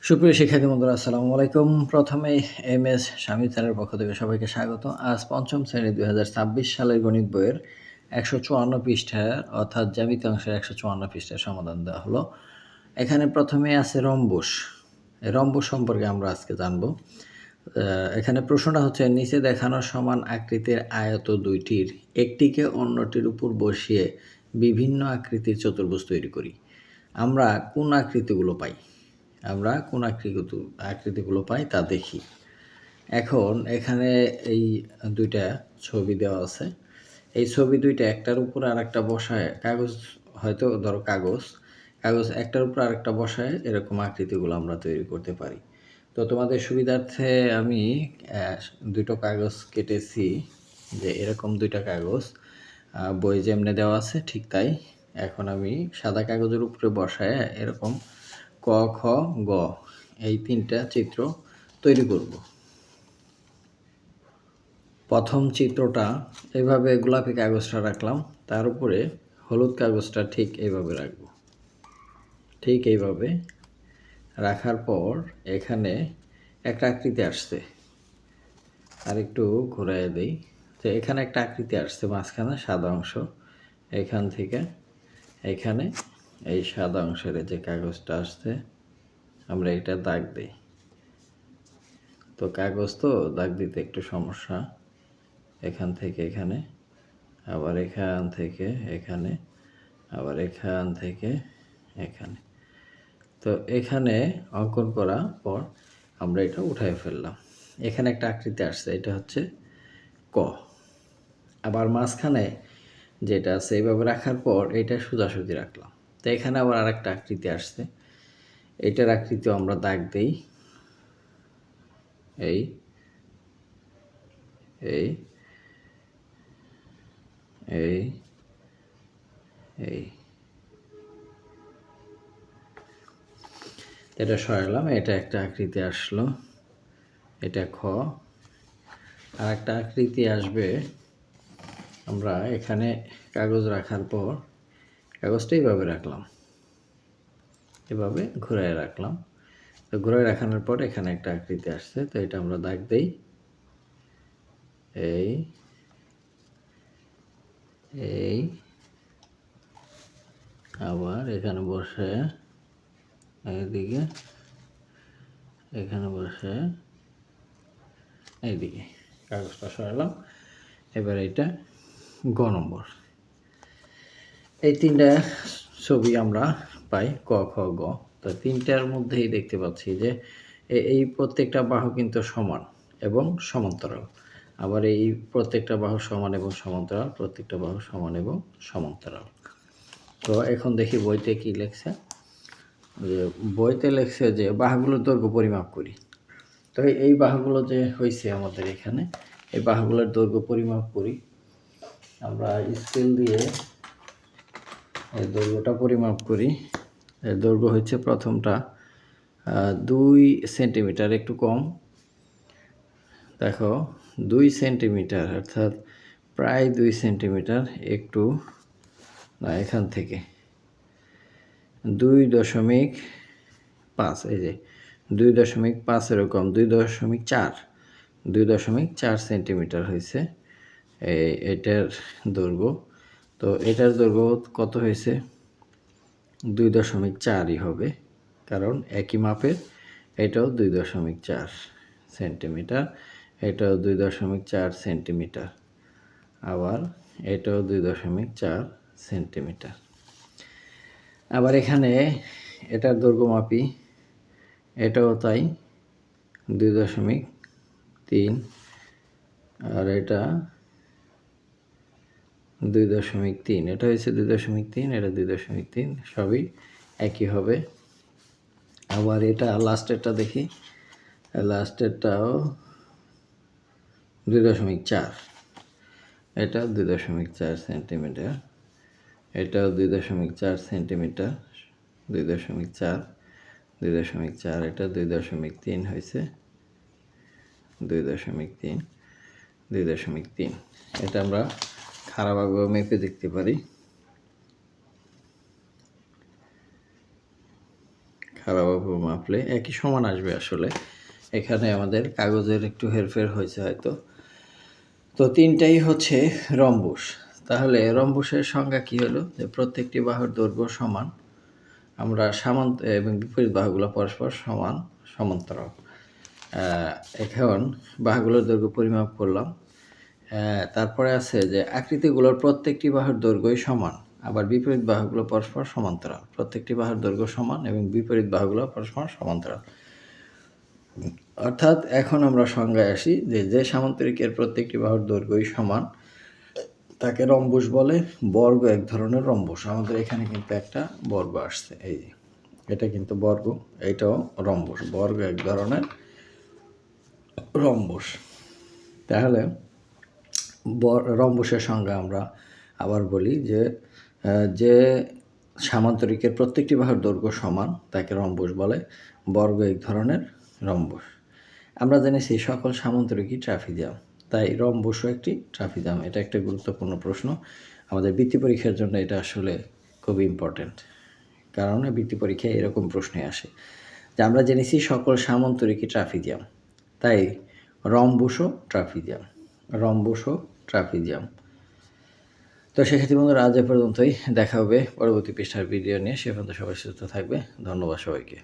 সুপ্রিয় শিক্ষার্থী বন্ধুরা, আসসালামু আলাইকুম। প্রথমেই এমএস স্বামী স্যারের পক্ষ থেকে সবাইকে স্বাগত। আজ পঞ্চম শ্রেণী ২০২৬ সালের গণিত বইয়ের ১৫৪ পৃষ্ঠার অর্থাৎ জ্যামিতি অংশের ১৫৪ পৃষ্ঠার সমাধান দেওয়া হলো। এখানে প্রথমে আছে রম্বস। এই রম্বস সম্পর্কে আমরা আজকে জানব। এখানে প্রশ্নটা হচ্ছে, নিচে দেখানো সমান আকৃতির আয়ত দুইটির একটিকে অন্যটির উপর বসিয়ে বিভিন্ন আকৃতির চতুর্ভুজ তৈরি করি। আমরা কোন আকৃতিগুলো পাই তা দেখি। এখন এখানে এই দুইটা ছবি দেওয়া আছে। এই ছবি দুইটা একটার উপর আর একটা বসায়, কাগজ হয়তো ধরো কাগজ একটার উপর আরেকটা বসায় এরকম আকৃতিগুলো আমরা তৈরি করতে পারি। তো তোমাদের সুবিধার্থে আমি দুটো কাগজ কেটেছি, যে এরকম দুইটা কাগজ বই যেমনি দেওয়া আছে ঠিক তাই। এখন আমি সাদা কাগজের উপরে বসায় এরকম ক, খ, গ এই তিনটা চিত্র তৈরি করব। প্রথম চিত্রটা এইভাবে গোলাপি কাগজটা রাখলাম, তার উপরে হলুদ কাগজটা ঠিক এইভাবে রাখব। ঠিক এইভাবে রাখার পর এখানে একটা আকৃতি আসছে, আর একটু ঘুরাইয়া দিই। তো এখানে একটা আকৃতি আসছে, মাঝখানে সাদা অংশ, এখান থেকে এখানে এই সাদা অংশের যে কাগজটা আসছে আমরা এটা দাগ দিই। তো কাগজ তো দাগ দিতে একটু সমস্যা, এখান থেকে এখানে, আবার এখান থেকে এখানে, আবার এখান থেকে এখানে। তো এখানে অঙ্কন করার পর আমরা এটা উঠায় ফেললাম। এখানে একটা আকৃতি আসছে, এটা হচ্ছে ক। আবার মাঝখানে যেটা আছে এইভাবে রাখার পর এটা সোজাসুজি রাখলাম। তো এখানে আবার আরেকটা আকৃতি আসছে, এটার আকৃতিও আমরা দাগ দিই। এই এই এই এই এটা সরালাম, এটা একটা আকৃতি আসলো, এটা খ। আর একটা আকৃতি আসবে, আমরা এখানে কাগজ রাখার পর কাগজটা এইভাবে রাখলাম, এভাবে ঘুরায় রাখলাম। তো ঘুরায় রাখানোর পর এখানে একটা আকৃতি আসছে, তো এটা আমরা দাগ দেই। এই এই আবার এখানে বসে এইদিকে, এখানে বসে এইদিকে কাগজটা সরালাম। এবার এটা গ নম্বর। এই তিনটা ছবি আমরা পাই, ক, খ, গ। তো তিনটার মধ্যেই দেখতে পাচ্ছি যে এই প্রত্যেকটা বাহু কিন্তু সমান এবং সমান্তরাল। আবার এই প্রত্যেকটা বাহু সমান এবং সমান্তরাল, প্রত্যেকটা বাহু সমান এবং সমান্তরাল। তো এখন দেখি বইতে কি লেখছে। যে বইতে লেখছে যে বাহুগুলোর দৈর্ঘ্য পরিমাপ করি। তো এই বাহুগুলো যে হয়েছে আমাদের এখানে, এই বাহুগুলোর দৈর্ঘ্য পরিমাপ করি আমরা স্কেল দিয়ে। এই দৈর্ঘ্যটা পরিমাপ করি। এর দৈর্ঘ্য হচ্ছে প্রথমটা 2 সেন্টিমিটার, একটু কম। দেখো 2 সেন্টিমিটার অর্থাৎ প্রায় 2 সেন্টিমিটার, একটু না, এখান থেকে 2.5, এই যে 2.5 এরকম 2.4 সেন্টিমিটার হয়েছে এটার দৈর্ঘ্য। তো এটার দৈর্ঘ্য কত হয়েছে? 2.4ই হবে, কারণ একই মাপের। এটাও 2.4 সেন্টিমিটার, এটাও 2.4 সেন্টিমিটার, আবার এটাও 2.4 সেন্টিমিটার। আবার এখানে এটার দৈর্ঘ্য মাপি, এটাও তাই 2.3, আর এটা 2.3, এটা হয়েছে 2.3, এটা 2.3, সবই একই হবে। আবার এটা লাস্টেরটা দেখি, লাস্টেরটাও 2.4, এটাও 2.4 সেন্টিমিটার, এটাও 2.4 সেন্টিমিটার, 2.4, 2.4, এটা 2.3 হয়েছে, 2.3, 2.3। এটা আমরা খারাপভাবে মেপে দেখতে পারি। খারাপভাবে মাপলে একই সমান আসবে আসলে। এখানে আমাদের কাগজের একটু হেরফের হয়েছে হয়তো। তো তিনটাই হচ্ছে রম্বুস। তাহলে রম্বুসের সংজ্ঞা কী হলো? যে প্রত্যেকটি বাহুর দৈর্ঘ্য সমান, আমরা সামান্ত এবং বিপরীত বাহুগুলো পরস্পর সমান সমান্তরাল। এখন বাহুগুলোর দৈর্ঘ্য পরিমাপ করলাম। তারপরে আছে যে আকৃতিগুলোর প্রত্যেকটি বাহুর দৈর্ঘ্যই সমান, আবার বিপরীত বাহুগুলো পরস্পর সমান্তরাল। প্রত্যেকটি বাহুর দৈর্ঘ্য সমান এবং বিপরীত বাহুগুলো পরস্পর সমান্তরাল। অর্থাৎ এখন আমরা সংজ্ঞায় আসি যে যে সামান্তরিকের প্রত্যেকটি বাহুর দৈর্ঘ্যই সমান তাকে রম্বুস বলে। বর্গ এক ধরনের রম্বুস। আমাদের এখানে কিন্তু একটা বর্গ আসছে, এই যে এটা কিন্তু বর্গ, এইটাও রম্বুস। বর্গ এক ধরনের রম্বুস। তাহলে রম্বুসের সংজ্ঞা আমরা আবার বলি যে যে সামান্তরিকের প্রত্যেকটি বাহুর দৈর্ঘ্য সমান তাকে রম্বুস বলে। বর্গ এক ধরনের রম্বুস। আমরা জানি সেই সকল সামান্তরিকই ট্রাপিজিয়াম, তাই রম্বুসও একটি ট্রাপিজিয়াম। এটা একটা গুরুত্বপূর্ণ প্রশ্ন আমাদের বৃত্তি পরীক্ষার জন্য। এটা আসলে খুব ইম্পর্টেন্ট, কারণ বৃত্তি পরীক্ষায় এরকম প্রশ্নই আসে যে আমরা জেনেছি সকল সামান্তরিকই ট্রাপিজিয়াম, তাই রম্বুসও ট্রাপিজিয়াম। রম্বুসও ট্রাপিজিয়াম। তো সেক্ষেত্রে বন্ধুরা আজ এ পর্যন্তই। দেখা হবে পরবর্তী পৃষ্ঠার ভিডিও নিয়ে। সে পর্যন্ত সবাই সুস্থ থাকবে। ধন্যবাদ সবাইকে।